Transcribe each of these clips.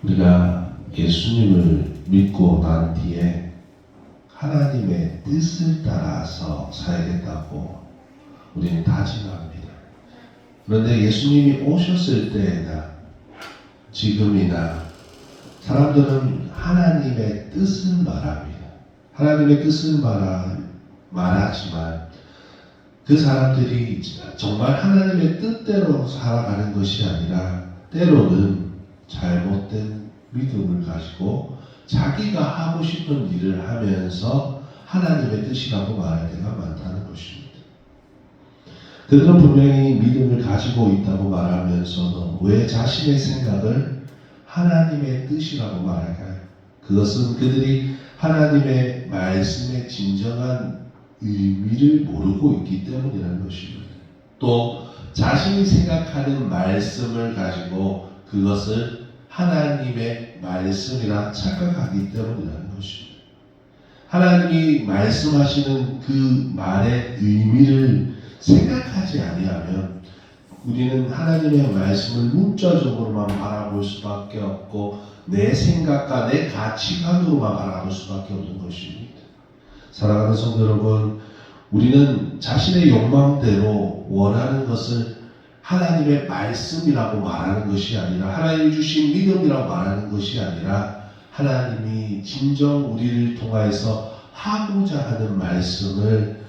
우리가 예수님을 믿고 난 뒤에 하나님의 뜻을 따라서 살겠다고 우리는 다짐합니다. 그런데 예수님이 오셨을 때나 지금이나 사람들은 하나님의 뜻을 말합니다. 하나님의 뜻을 말하지만 그 사람들이 정말 하나님의 뜻대로 살아가는 것이 아니라 때로는 잘못된 믿음을 가지고 자기가 하고 싶은 일을 하면서 하나님의 뜻이라고 말할 때가 많다는 것입니다. 그들은 분명히 믿음을 가지고 있다고 말하면서도 왜 자신의 생각을 하나님의 뜻이라고 말할까요? 그것은 그들이 하나님의 말씀의 진정한 의미를 모르고 있기 때문이라는 것입니다. 또 자신이 생각하는 말씀을 가지고 그것을 하나님의 말씀이라 착각하기 때문이라는 것입니다. 하나님이 말씀하시는 그 말의 의미를 생각하지 아니하면 우리는 하나님의 말씀을 문자적으로만 바라볼 수밖에 없고 내 생각과 내 가치관으로만 바라볼 수밖에 없는 것입니다. 사랑하는 성도 여러분, 우리는 자신의 욕망대로 원하는 것을 하나님의 말씀이라고 말하는 것이 아니라 하나님이 주신 믿음이라고 말하는 것이 아니라 하나님이 진정 우리를 통하여서 하고자 하는 말씀을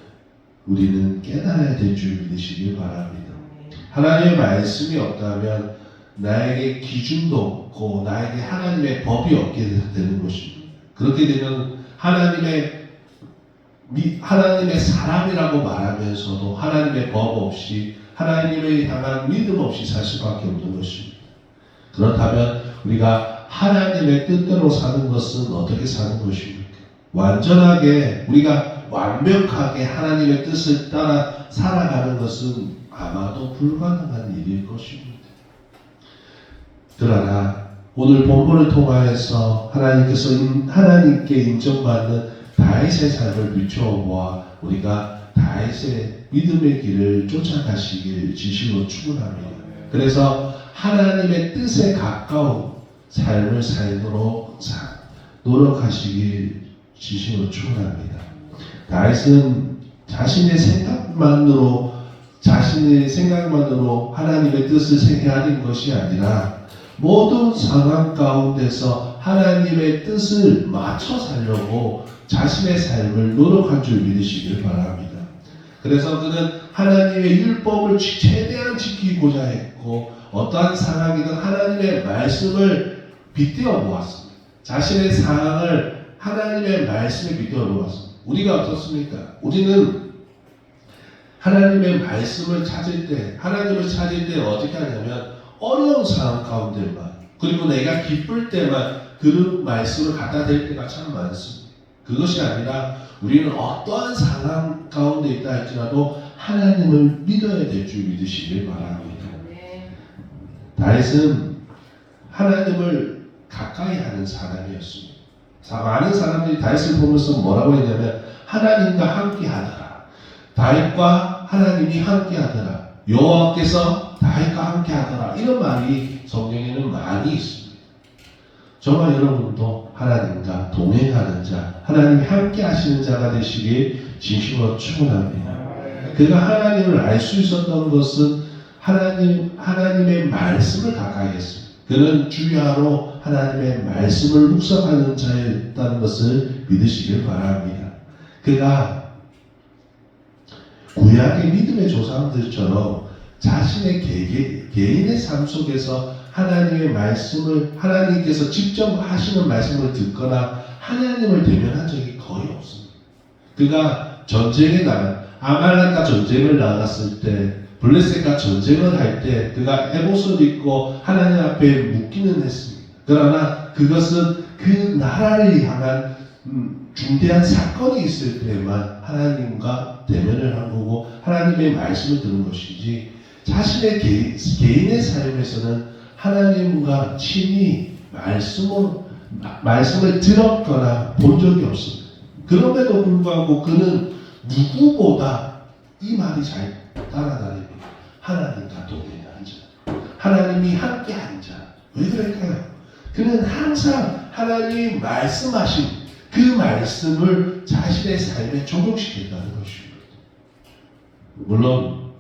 우리는 깨달아야 될 줄 믿으시길 바랍니다. 하나님의 말씀이 없다면 나에게 기준도 없고 나에게 하나님의 법이 없게 되는 것입니다. 그렇게 되면 하나님의 사람이라고 말하면서도 하나님의 법 없이 하나님을 향한 믿음 없이 살 수밖에 없는 것입니다. 그렇다면 우리가 하나님의 뜻대로 사는 것은 어떻게 사는 것입니까? 완전하게 우리가 완벽하게 하나님의 뜻을 따라 살아가는 것은 아마도 불가능한 일일 것입니다. 그러나 오늘 본문을 통하여서 하나님께 인정받는 다윗의 삶을 비추어보아 우리가 다윗의 믿음의 길을 쫓아가시길 진심으로 축원합니다. 그래서 하나님의 뜻에 가까운 삶을 살도록 노력하시길 진심으로 축원합니다. 다윗은 자신의 생각만으로 하나님의 뜻을 헤아린 것이 아니라 모든 상황 가운데서 하나님의 뜻을 맞춰 살려고 자신의 삶을 노력한 줄 믿으시길 바랍니다. 그래서 그는 하나님의 율법을 최대한 지키고자 했고 어떠한 상황이든 하나님의 말씀을 빗대어 보았습니다. 자신의 상황을 하나님의 말씀에 빗대어 보았습니다. 우리가 어떻습니까? 우리는 하나님의 말씀을 찾을 때 어떻게 하냐면 어려운 상황 가운데만 그리고 내가 기쁠 때만 그 말씀을 갖다 댈 때가 참 많습니다. 그것이 아니라 우리는 어떠한 상황 가운데 있다 할지라도 하나님을 믿어야 될 줄 믿으시길 바랍니다. 다윗은 하나님을 가까이 하는 사람이었습니다. 많은 사람들이 다윗을 보면서 뭐라고 했냐면 하나님과 함께 하더라. 다윗과 하나님이 함께 하더라. 여호와께서 다윗과 함께 하더라. 이런 말이 성경에는 많이 있습니다. 저와 여러분도 하나님과 동행하는 자, 하나님이 함께 하시는 자가 되시길 진심으로 축원합니다. 그가 하나님을 알 수 있었던 것은 하나님의 말씀을 가까이 했습니다. 그는 주야로 하나님의 말씀을 묵상하는 자였다는 것을 믿으시길 바랍니다. 그가 구약의 믿음의 조상들처럼 자신의 개인의 삶 속에서 하나님의 말씀을 하나님께서 직접 하시는 말씀을 듣거나 하나님을 대면한 적이 거의 없습니다. 그가 전쟁에 아말렉과 전쟁을 나갔을 때 블레셋과 전쟁을 할 때 그가 에봇을 입고 하나님 앞에 묻기는 했습니다. 그러나 그것은 그 나라를 향한 중대한 사건이 있을 때만 하나님과 대면을 한 거고 하나님의 말씀을 듣는 것이지 자신의 개인의 삶에서는 하나님과 친히 말씀을 들었거나 본 적이 없습니다. 그럼에도 불구하고 그는 누구보다 이 말이 잘 따라다닙니다. 하나님과 동행한 자, 하나님이 함께한 자. 왜 그럴까요? 그는 항상 하나님이 말씀하신 그 말씀을 자신의 삶에 적용시켰다는 것입니다. 물론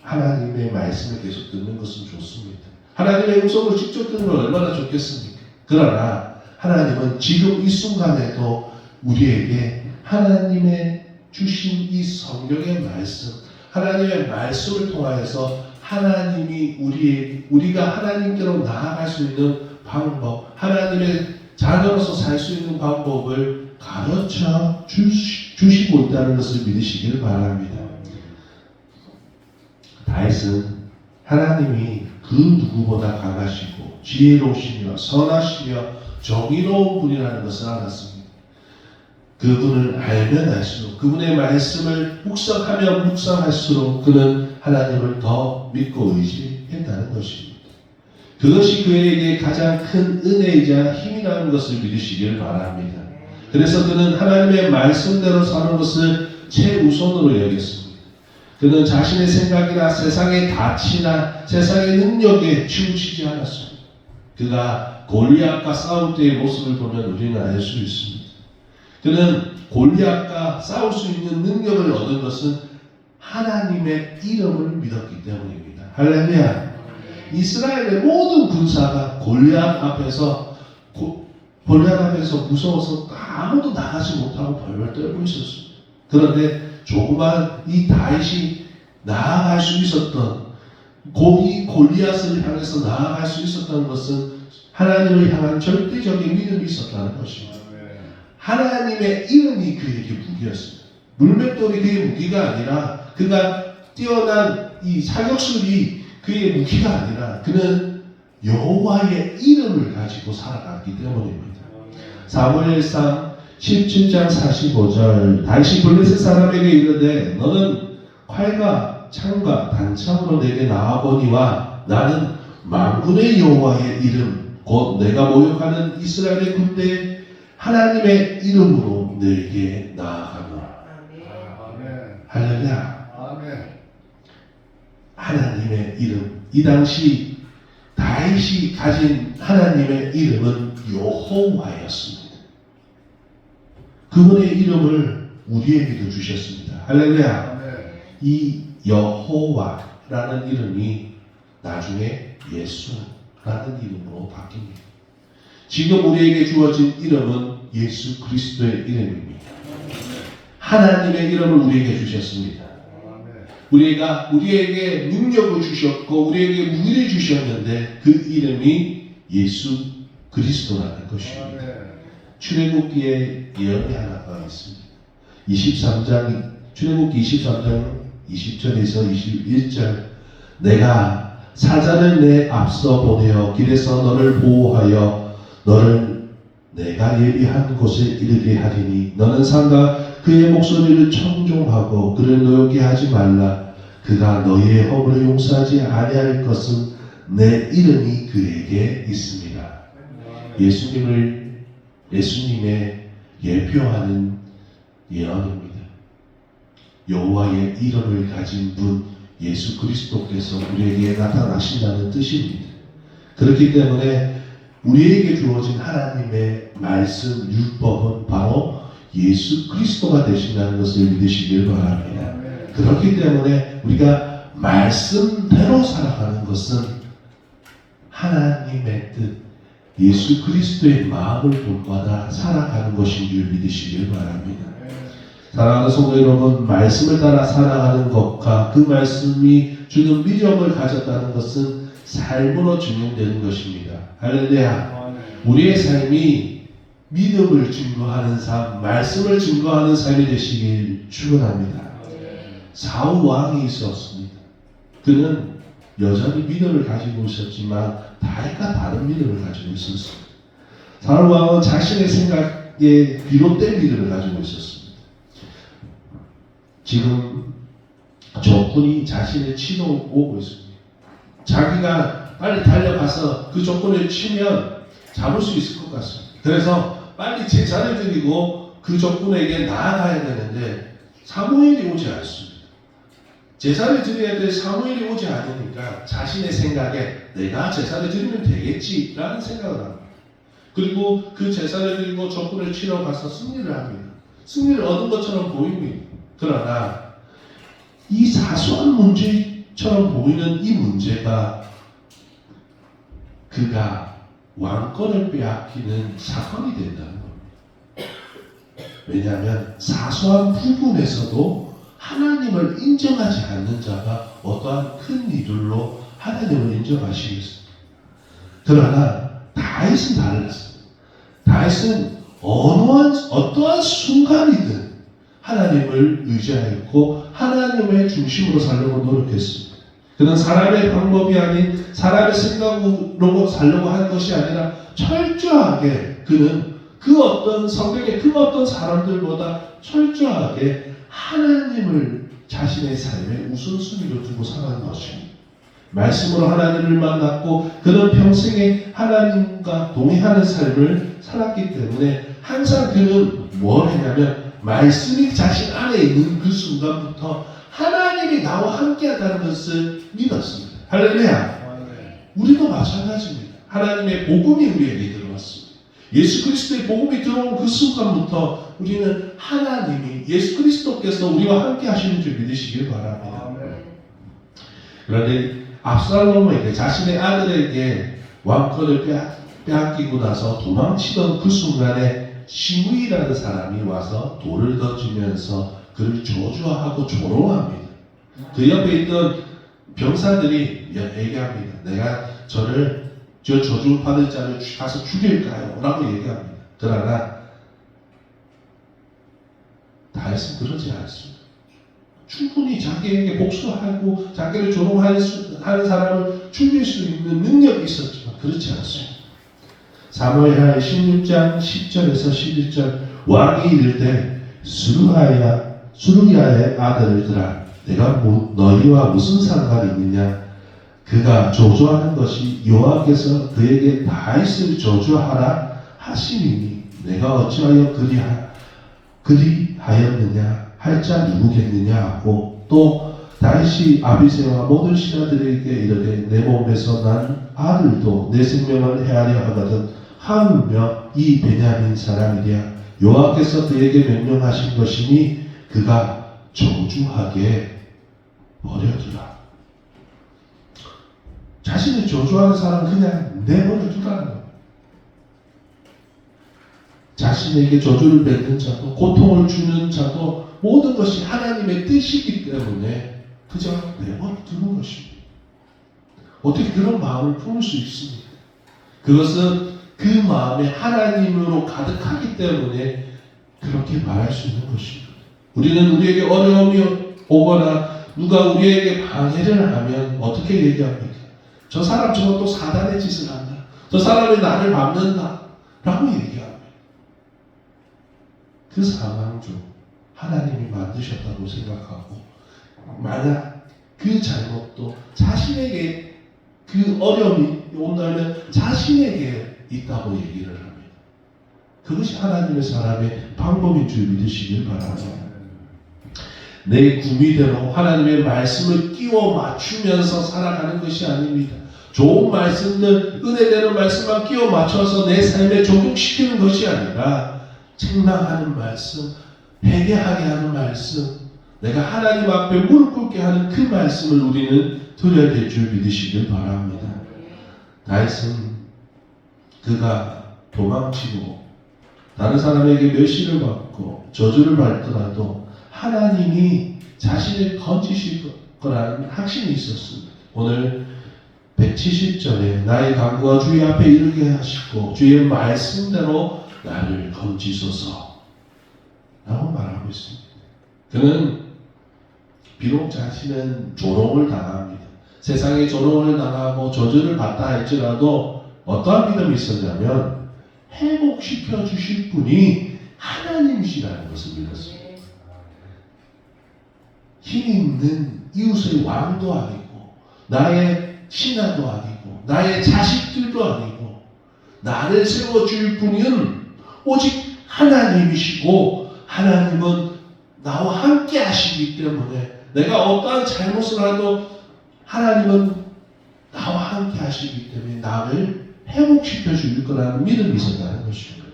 하나님의 말씀을 계속 듣는 것은 좋습니다. 하나님의 음성을 직접 듣는 건 얼마나 좋겠습니까? 그러나 하나님은 지금 이 순간에도 우리에게 하나님의 주신 이 성경의 말씀, 하나님의 말씀을 통하여서 하나님이 우리가 하나님께로 나아갈 수 있는 방법, 하나님의 자녀로서 살 수 있는 방법을 가르쳐 주시고 있다는 것을 믿으시길 바랍니다. 다윗은 하나님이 그 누구보다 강하시고 지혜로우시며 선하시며 정의로운 분이라는 것을 알았습니다. 그분을 알면 알수록, 그분의 말씀을 묵상하면 묵상할수록 그는 하나님을 더 믿고 의지했다는 것입니다. 그것이 그에게 가장 큰 은혜이자 힘이라는 것을 믿으시길 바랍니다. 그래서 그는 하나님의 말씀대로 사는 것을 최우선으로 여겼습니다. 그는 자신의 생각이나 세상의 가치나 세상의 능력에 치우치지 않았습니다. 그가 골리앗과 싸울 때의 모습을 보면 우리는 알 수 있습니다. 그는 골리앗과 싸울 수 있는 능력을 얻은 것은 하나님의 이름을 믿었기 때문입니다. 할렐루야. 이스라엘의 모든 군사가 골리앗 앞에서 무서워서 아무도 나가지 못하고 벌벌 떨고 있었습니다. 그런데 조그만 이 다윗이 나아갈 수 있었던, 이 골리앗을 향해서 나아갈 수 있었던 것은 하나님을 향한 절대적인 믿음이 있었다는 것입니다. 하나님의 이름이 그에게 무기였습니다. 물맷돌이 그의 무기가 아니라, 그가 뛰어난 이 사격술이 그의 무기가 아니라, 그는 여호와의 이름을 가지고 살아갔기 때문입니다. 사무엘상 17장 45절, 다윗이 블레셋 사람에게 이르되 너는 칼과 창과 단창으로 내게 나아보니와 나는 만군의 여호와의 이름 곧 내가 모욕하는 이스라엘의 군대의 하나님의 이름으로 내게 나아가노라. 할렐루야. 하나님의 이름, 이 당시 다윗이 가진 하나님의 이름은 여호와였습니다. 그분의 이름을 우리에게도 주셨습니다. 할렐루야. 이 여호와라는 이름이 나중에 예수라는 이름으로 바뀝니다. 지금 우리에게 주어진 이름은 예수 그리스도의 이름입니다. 하나님의 이름을 우리에게 주셨습니다. 우리에게 능력을 주셨고 우리에게 무기를 주셨는데 그 이름이 예수 그리스도라는 것입니다. 출애굽기에 예언이 하나가 있습니다. 출애굽기 23장 20절에서 21절, 내가 사자를 내 앞서 보내어 길에서 너를 보호하여 너를 내가 예비한 곳에 이르게 하리니 너는 상가 그의 목소리를 청종하고 그를 노엽게 하지 말라. 그가 너희의 허물을 용서하지 아니할 것은 내 이름이 그에게 있습니다. 예수님의 예표하는 예언입니다. 여호와의 이름을 가진 분 예수 그리스도께서 우리에게 나타나신다는 뜻입니다. 그렇기 때문에 우리에게 주어진 하나님의 말씀 율법은 바로 예수 그리스도가 되신다는 것을 믿으시길 바랍니다. 그렇기 때문에 우리가 말씀대로 살아가는 것은 하나님의 뜻, 예수 그리스도의 마음을 본받아 살아가는 것인 줄 믿으시길 바랍니다. 사랑하는 성도 여러분, 말씀을 따라 살아가는 것과 그 말씀이 주는 믿음을 가졌다는 것은 삶으로 증명되는 것입니다. 할렐루야. 우리의 삶이 믿음을 증거하는 삶, 말씀을 증거하는 삶이 되시길 축원합니다. 사울 왕이 있었습니다. 그는 여전히 믿음을 가지고 있었지만 다윗과 다른 믿음을 가지고 있었습니다. 사울 왕은 자신의 생각에 비롯된 믿음을 가지고 있었습니다. 지금 적군이 자신을 치러 오고 있습니다. 자기가 빨리 달려가서 그 적군을 치면 잡을 수 있을 것 같습니다. 그래서 빨리 제사를 드리고 그 적군에게 나아가야 되는데 사무엘이 오지 않습니다. 제사를 드려야 될 사무엘이 오지 않으니까 자신의 생각에 내가 제사를 드리면 되겠지라는 생각을 합니다. 그리고 그 제사를 드리고 족구를 치러 가서 승리를 합니다. 승리를 얻은 것처럼 보입니다. 그러나 이 사소한 문제처럼 보이는 이 문제가 그가 왕권을 빼앗기는 사건이 된다는 겁니다. 왜냐하면 사소한 부분에서도 하나님을 인정하지 않는 자가 어떠한 큰 일들로 하나님을 인정하시겠습니다. 그러나 다윗은 달랐습니다. 다윗은 어떠한 순간이든 하나님을 의지하였고 하나님의 중심으로 살려고 노력했습니다. 그는 사람의 방법이 아닌 사람의 생각으로 살려고 한 것이 아니라 철저하게 그는 그 어떤 성경의 그 어떤 사람들보다 철저하게 하나님을 자신의 삶의 우선순위로 두고 살아가는 것입니다. 말씀으로 하나님을 만났고 그는 평생에 하나님과 동행하는 삶을 살았기 때문에 항상 그는 뭘 했냐면 말씀이 자신 안에 있는 그 순간부터 하나님이 나와 함께하다는 것을 믿었습니다. 할렐루야. 우리도 마찬가지입니다. 하나님의 복음이 우리에게 들어왔습니다. 예수 그리스도의 복음이 들어온 그 순간부터 우리는 하나님이 예수 그리스도께서 우리와 함께 하시는 줄 믿으시길 바랍니다. 그런데 압살롬에게 자신의 아들에게 왕권을 빼앗기고 나서 도망치던 그 순간에 시므이라는 사람이 와서 돌을 던지면서 그를 저주하고 조롱합니다. 그 옆에 있던 병사들이 얘기합니다. 내가 저 저주받을 자를 가서 죽일까요? 라고 얘기합니다. 그러나 다윗은 그러지 않습니다. 충분히 자기에게 복수하고 자기를 조롱하는 사람을 죽일 수 있는 능력이 있었지만 그렇지 않습니다. 사무엘하 16장 10절에서 11절 왕이 이르되 수르야의 아들들아 내가 너희와 무슨 상관이 있느냐 그가 저주하는 것이 여호와께서 그에게 다윗을 저주하라 하시니 내가 어찌하여 그리하였느냐 할 자 누구겠느냐 하고 또 다윗이 아비새와 모든 신하들에게 이르되 내 몸에서 난 아들도 내 생명을 해하려 하거든 하물며 이 베냐민 사람이랴 여호와께서 그에게 명령하신 것이니 그가 저주하게 버려두라. 자신을 저주하는 사람 그냥 내버려두라는 거예요. 자신에게 저주를 뱉는 자도 고통을 주는 자도 모든 것이 하나님의 뜻이기 때문에 그저 내버려두는 것입니다. 어떻게 그런 마음을 품을 수 있습니까? 그것은 그 마음에 하나님으로 가득하기 때문에 그렇게 말할 수 있는 것입니다. 우리는 우리에게 어려움이 오거나 누가 우리에게 방해를 하면 어떻게 얘기합니까? 저 사람 저것도 사단의 짓을 한다. 저 사람이 나를 밟는다. 라고 얘기합니다. 그 상황 중 하나님이 만드셨다고 생각하고 만약 그 잘못도 자신에게 그 어려움이 온다면 자신에게 있다고 얘기를 합니다. 그것이 하나님의 사람의 방법인 줄 믿으시길 바랍니다. 내 구미대로 하나님의 말씀을 끼워 맞추면서 살아가는 것이 아닙니다. 좋은 말씀들, 은혜되는 말씀만 끼워 맞춰서 내 삶에 적용시키는 것이 아니라 책망하는 말씀, 회개하게 하는 말씀, 내가 하나님 앞에 무릎 꿇게 하는 그 말씀을 우리는 드려야 될 줄 믿으시길 바랍니다. 다윗은 그가 도망치고 다른 사람에게 멸시를 받고 저주를 받더라도 하나님이 자신을 건지실 거라는 확신이 있었습니다. 오늘 170절에 나의 간구가 주의 앞에 이르게 하시고 주의 말씀대로 나를 건지소서 라고 말하고 있습니다. 그는 비록 자신은 조롱을 당합니다. 세상에 조롱을 당하고 저주를 받다 할지라도 어떠한 믿음이 있었냐면 회복시켜 주실 분이 하나님이시라는 것을 믿었습니다. 힘 있는 이웃의 왕도 아니고 나의 신하도 아니고 나의 자식들도 아니고 나를 세워줄 분은 오직 하나님이시고 하나님은 나와 함께 하시기 때문에 내가 어떠한 잘못을 해도 하나님은 나와 함께 하시기 때문에 나를 회복시켜 줄 거라는 믿음이 있었다는 것입니다.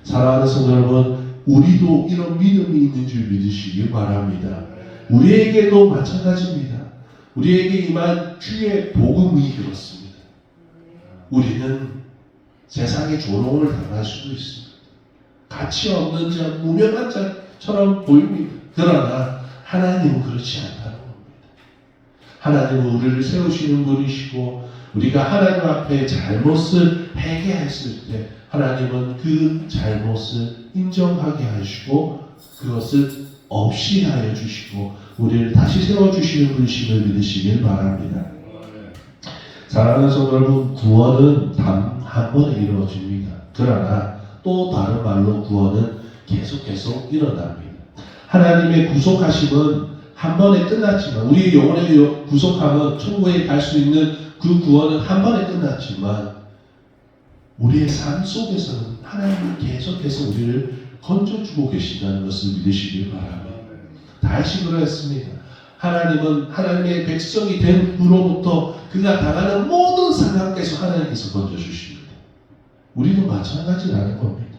사랑하는 성도 여러분, 우리도 이런 믿음이 있는 줄 믿으시길 바랍니다. 우리에게도 마찬가지입니다. 우리에게 임한 주의 복음이 그렇습니다. 우리는 세상의 조롱을 당할 수도 있습니다. 가치 없는 자, 무명한 자처럼 보입니다. 그러나 하나님은 그렇지 않다는 겁니다. 하나님은 우리를 세우시는 분이시고 우리가 하나님 앞에 잘못을 회개했을 때 하나님은 그 잘못을 인정하게 하시고 그것을 없이 하여 주시고 우리를 다시 세워주시는 분이심을 믿으시길 바랍니다. 사랑하는 성도 여러분, 구원은 단 한 번에 이루어집니다. 그러나 또 다른 말로 구원은 계속 일어납니다. 하나님의 구속하심은 한 번에 끝났지만 우리의 영혼의 구속함은 천국에 갈 수 있는 그 구원은 한 번에 끝났지만 우리의 삶 속에서는 하나님은 계속해서 우리를 건져주고 계신다는 것을 믿으시길 바랍니다. 다시 그랬습니다. 하나님은 하나님의 백성이 된 후로부터 그가 당하는 모든 상황에서 하나님께서 건져주십니다. 우리도 마찬가지라는 겁니다.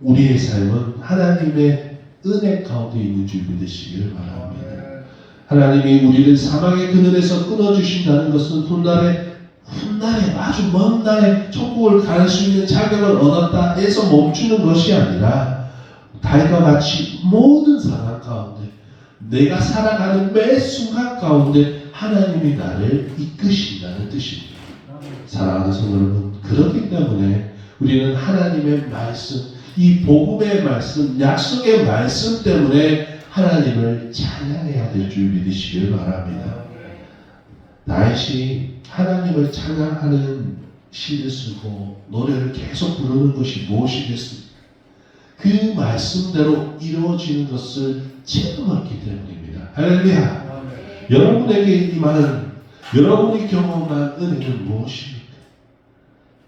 우리의 삶은 하나님의 은혜 가운데 있는 줄 믿으시길 바랍니다. 하나님이 우리를 사망의 그늘에서 끊어주신다는 것은 훗날에 아주 먼 날에 천국을 갈 수 있는 자격을 얻었다 해서 멈추는 것이 아니라 다윗과 같이 모든 상황 가운데 내가 살아가는 매 순간 가운데 하나님이 나를 이끄신다는 뜻입니다. 사랑하는 성도 여러분, 그렇기 때문에 우리는 하나님의 말씀, 이 복음의 말씀, 약속의 말씀 때문에 하나님을 찬양해야 될 줄 믿으시길 바랍니다. 다윗이 하나님을 찬양하는 시를 쓰고 노래를 계속 부르는 것이 무엇이겠습니까? 그 말씀대로 이루어지는 것을 체험했기 때문입니다. 할렐루야. 여러분에게 임하는 여러분이 경험한 은혜는 무엇입니까?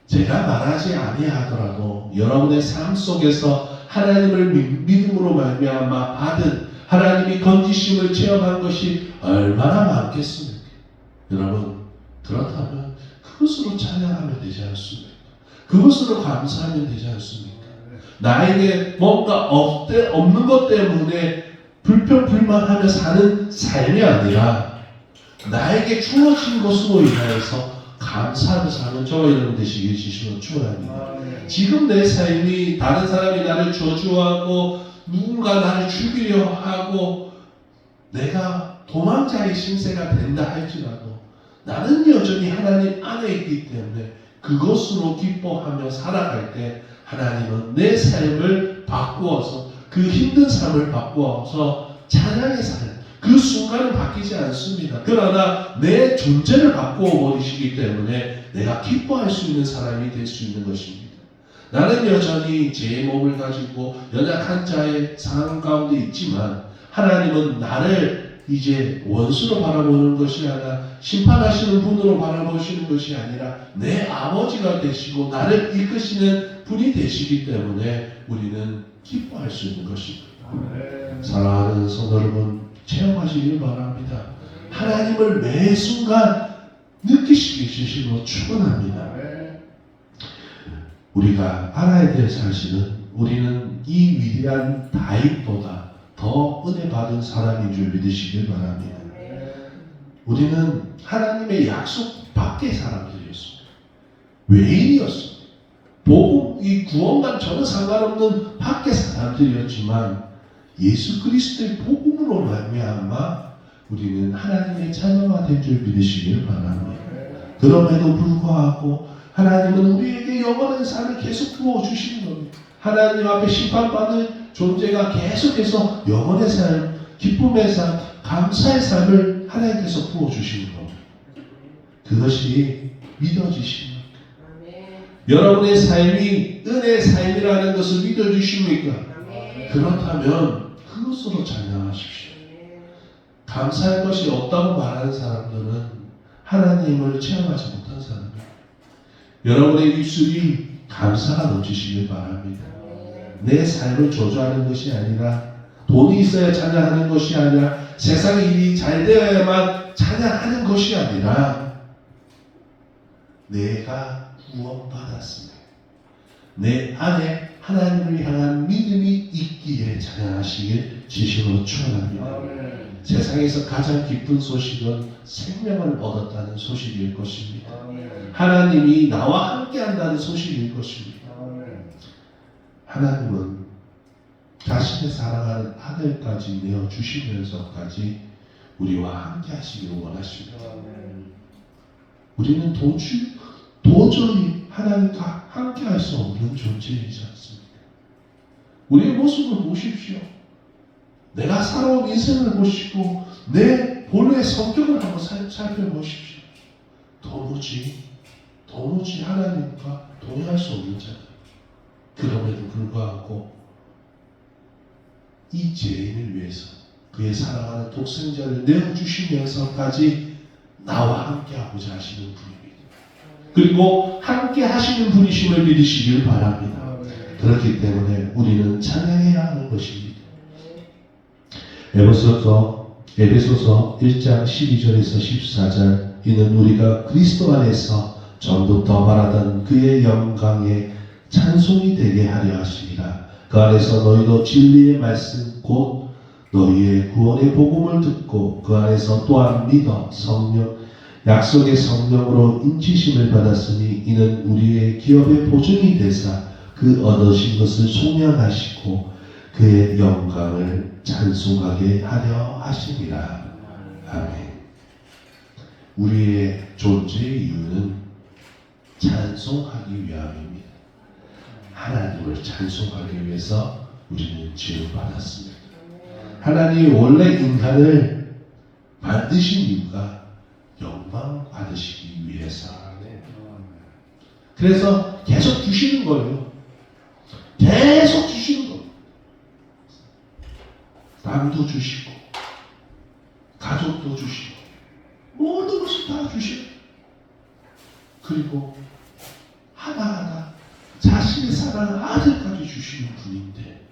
제가 말하지 아니하더라도 여러분의 삶 속에서 하나님을 믿음으로 말미암아 받은 하나님이 건지심을 체험한 것이 얼마나 많겠습니까? 여러분, 그렇다면 그것으로 찬양하면 되지 않습니까? 그것으로 감사하면 되지 않습니까? 나에게 뭔가 없는 것 때문에 불평불만하며 사는 삶이 아니라 나에게 주어진 것으로 인하여서 감사하며 사는 저와 여러분 되시길 주시면 축원합니다. 지금 내 삶이 다른 사람이 나를 저주하고 누군가 나를 죽이려 하고 내가 도망자의 신세가 된다 할지라도 나는 여전히 하나님 안에 있기 때문에 그것으로 기뻐하며 살아갈 때 하나님은 내 삶을 바꾸어서 그 힘든 삶을 바꾸어서 찬양의 삶, 그 순간은 바뀌지 않습니다. 그러나 내 존재를 바꾸어 버리시기 때문에 내가 기뻐할 수 있는 사람이 될 수 있는 것입니다. 나는 여전히 제 몸을 가지고 연약한 자의 상황 가운데 있지만 하나님은 나를 이제 원수로 바라보는 것이 아니라 심판하시는 분으로 바라보시는 것이 아니라 내 아버지가 되시고 나를 이끄시는 분이 되시기 때문에 우리는 기뻐할 수 있는 것입니다. 사랑하는 성도 여러분, 체험하시길 바랍니다. 하나님을 매 순간 느끼시게 해주시고 축원합니다. 우리가 알아야 될 사실은 우리는 이 위대한 다윗보다 더 은혜 받은 사람인 줄 믿으시길 바랍니다. 우리는 하나님의 약속 밖의 사람들이었습니다. 외인이었습니다. 복음, 이 구원과 전혀 상관없는 밖의 사람들이었지만 예수 그리스도의 복음으로 말미암아 우리는 하나님의 자녀가 된 줄 믿으시길 바랍니다. 그럼에도 불구하고 하나님은 우리에게 영원한 삶을 계속 부어주시는 겁니다. 하나님 앞에 심판받을 존재가 계속해서 영원의 삶, 기쁨의 삶, 감사의 삶을 하나님께서 부어주시는 겁니다. 그것이 믿어지십니까? 여러분의 삶이 은혜의 삶이라는 것을 믿어주십니까? 그렇다면 그것으로 찬양하십시오. 감사할 것이 없다고 말하는 사람들은 하나님을 체험하지 못한 사람입니다. 여러분의 입술이 감사가 넘치시길 바랍니다. 내 삶을 저주하는 것이 아니라 돈이 있어야 찬양하는 것이 아니라 세상의 일이 잘 되어야만 찬양하는 것이 아니라 내가 구원받았습니다. 내 안에 하나님을 향한 믿음이 있기에 찬양하시길 진심으로 축원합니다. 세상에서 가장 기쁜 소식은 생명을 얻었다는 소식일 것입니다. 하나님이 나와 함께한다는 소식일 것입니다. 하나님은 자신의 사랑하는 아들까지 내어주시면서까지 우리와 함께 하시기를 원하십니다. 우리는 도저히 하나님과 함께 할 수 없는 존재이지 않습니까? 우리의 모습을 보십시오. 내가 살아온 인생을 보시고 내 본래의 성격을 한번 살펴보십시오. 도무지 하나님과 동행할 수 없는 자들. 그럼에도 불구하고 이 죄인을 위해서 그의 사랑하는 독생자를 내어주시면서까지 나와 함께 하고자 하시는 분입니다. 그리고 함께 하시는 분이심을 믿으시길 바랍니다. 그렇기 때문에 우리는 찬양해야 하는 것입니다. 에베소서 1장 12절에서 14절 이는 우리가 그리스도 안에서 전부터 바라던 그의 영광에 찬송이 되게 하려 하시니라. 그 안에서 너희도 진리의 말씀 곧 너희의 구원의 복음을 듣고 그 안에서 또한 믿어 약속의 성령으로 인치심을 받았으니 이는 우리의 기업의 보증이 되사 그 얻으신 것을 속량하시고 그의 영광을 찬송하게 하려 하시니라. 아멘. 우리의 존재의 이유는 찬송하기 위함입니다. 하나님을 찬송하기 위해서 우리는 지음받았습니다. 하나님이 원래 인간을 만드신 이유가 영광 받으시기 위해서. 그래서 계속 주시는 거예요. 계속 주시는 거예요. 남도 주시고 가족도 주시고 모든 것을 다 주시고 그리고 하나하나 자신의 사랑하는 아들까지 주시는 분인데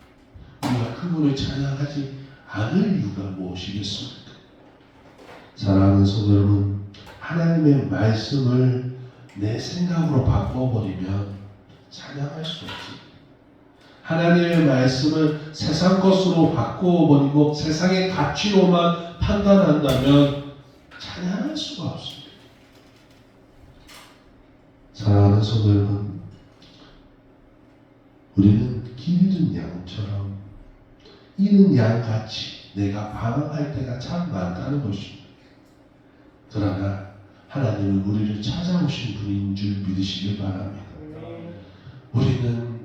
우리가 그분을 찬양하지 않을 이유가 무엇이겠습니까? 사랑하는 성도 여러분, 하나님의 말씀을 내 생각으로 바꿔버리면 찬양할 수 없습니다. 하나님의 말씀을 세상 것으로 바꿔버리고 세상의 가치로만 판단한다면 찬양할 수가 없습니다. 사랑하는 성도 여러분, 우리는 길 잃은 양처럼 잃은 양같이 내가 방황할 때가 참 많다는 것입니다. 그러나 하나님은 우리를 찾아오신 분인 줄 믿으시길 바랍니다. 우리는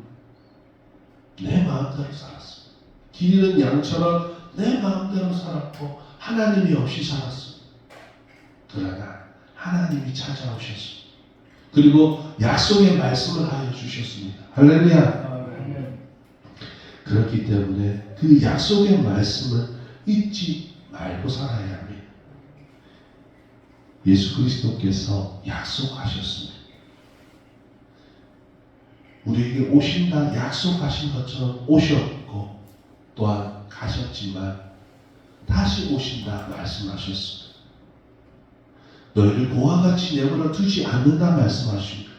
내 마음대로 살았습니다. 길 잃은 양처럼 내 마음대로 살았고 하나님이 없이 살았습니다. 그러나 하나님이 찾아오셨습니다. 그리고 약속의 말씀을 하여 주셨습니다. 할렐루야. 그렇기 때문에 그 약속의 말씀을 잊지 말고 살아야 합니다. 예수 그리스도께서 약속하셨습니다. 우리에게 오신다 약속하신 것처럼 오셨고 또한 가셨지만 다시 오신다 말씀하셨습니다. 너희를 고아같이 내버려 두지 않는다 말씀하십니다.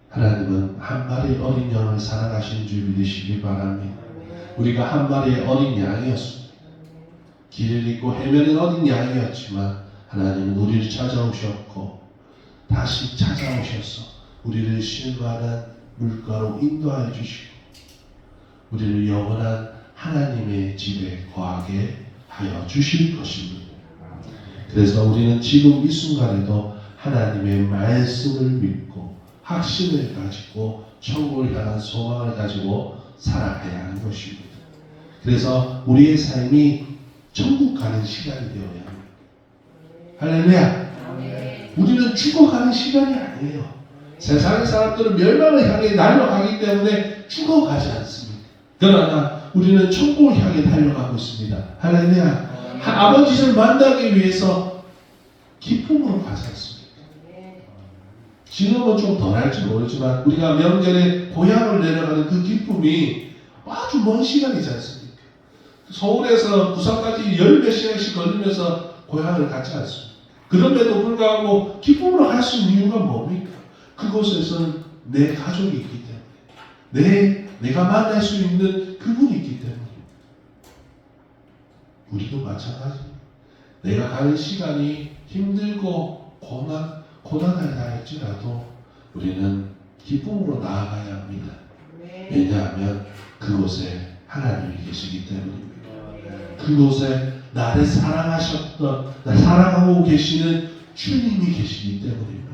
하나님은 한 마리의 어린 양을 사랑하시는 줄 믿으시기 바랍니다. 우리가 한 마리의 어린 양이었습니다. 길을 잃고 헤매는 어린 양이었지만 하나님은 우리를 찾아오셨고 다시 찾아오셔서 우리를 실만한 물가로 인도하여 주시고 우리를 영원한 하나님의 집에 거하게 하여 주실 것입니다. 그래서 우리는 지금 이 순간에도 하나님의 말씀을 믿고 확신을 가지고 천국을 향한 소망을 가지고 살아가야 하는 것입니다. 그래서 우리의 삶이 천국 가는 시간이 되어야 합니다. 할렐루야. 우리는 죽어가는 시간이 아니에요. 세상의 사람들은 멸망을 향해 날아가기 때문에 죽어가지 않습니다. 그러나 우리는 천국을 향해 달려가고 있습니다. 할렐루야. 아버지를 만나기 위해서 기쁨으로 가지 않습니다. 지금은 좀 덜할지 모르지만 우리가 명절에 고향을 내려가는 그 기쁨이 아주 먼 시간이지 않습니까? 서울에서 부산까지 10몇 시간씩 걸리면서 고향을 가지 않습니다. 그럼에도 불구하고 기쁨으로 할 수 있는 이유가 뭡니까? 그곳에서는 내 가족이 있기 때문에 내가 만날 수 있는 그분이 있기 때문에 우리도 마찬가지입니다. 내가 가는 시간이 힘들고 고난하다 할지라도 우리는 기쁨으로 나아가야 합니다. 왜냐하면 그곳에 하나님이 계시기 때문입니다. 그곳에 나를 사랑하셨던, 나 사랑하고 계시는 주님이 계시기 때문입니다.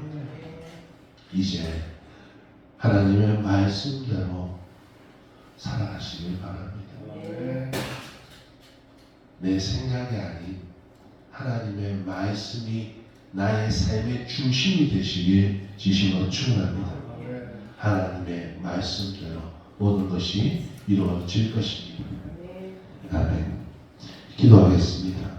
이제 하나님의 말씀대로 살아가시길 바랍니다. 내 생각이 아닌 하나님의 말씀이 나의 삶의 중심이 되시길 지심으로 축원합니다. 하나님의 말씀대로 모든 것이 이루어질 것입니다. 아멘. 기도하겠습니다.